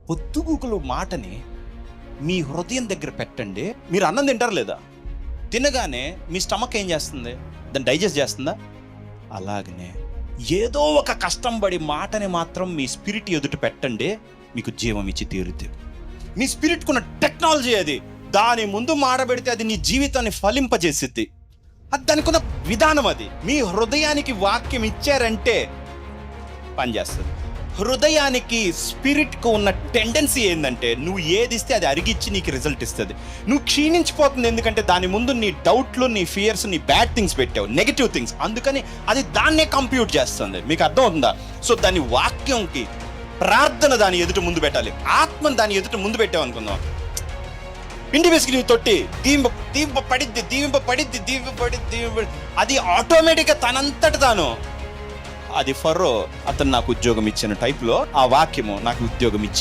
పొద్దుగూకులు మాటని మీ హృదయం దగ్గర పెట్టండి. మీరు అన్నం తింటారు లేదా? తినగానే మీ స్టమక్ ఏం చేస్తుంది? దాన్ని డైజెస్ట్ చేస్తుందా? అలాగనే ఏదో ఒక కష్టం పడి మాటని మాత్రం మీ స్పిరిట్ ఎదుట పెట్టండి, మీకు జీవం ఇచ్చి తీరుద్ది. మీ స్పిరిట్కున్న టెక్నాలజీ అది. దాని ముందు మాడబెడితే అది నీ జీవితాన్ని ఫలింపజేసిద్ది. అది దానికి ఉన్న విధానం అది. మీ హృదయానికి వాక్యం ఇచ్చారంటే పనిచేస్తుంది. హృదయానికి స్పిరిట్కు ఉన్న టెండెన్సీ ఏంటంటే నువ్వు ఏది ఇస్తే అది అరిగిచ్చి నీకు రిజల్ట్ ఇస్తుంది. నువ్వు క్షీణించిపోతుంది ఎందుకంటే దాని ముందు నీ డౌట్లు, నీ ఫియర్స్, నీ బ్యాడ్ థింగ్స్ పెట్టావు, నెగిటివ్ థింగ్స్. అందుకని అది దాన్నే కంప్యూట్ చేస్తుంది. మీకు అర్థం అవుతుందా? సో దాని వాక్యంకి ప్రార్థన దాని ఎదుట ముందు పెట్టాలి. ఆత్మను దాని ఎదుట ముందు పెట్టావు అనుకుందాం. పిండి పిసికి నీవు తొట్టి దీవింపబడిద్ది. అది ఆటోమేటిక్గా తనంతట తాను అది ఫరో అతను నాకు ఉద్యోగం ఇచ్చిన టైప్లో ఆ వాక్యము నాకు ఉద్యోగం ఇచ్చిన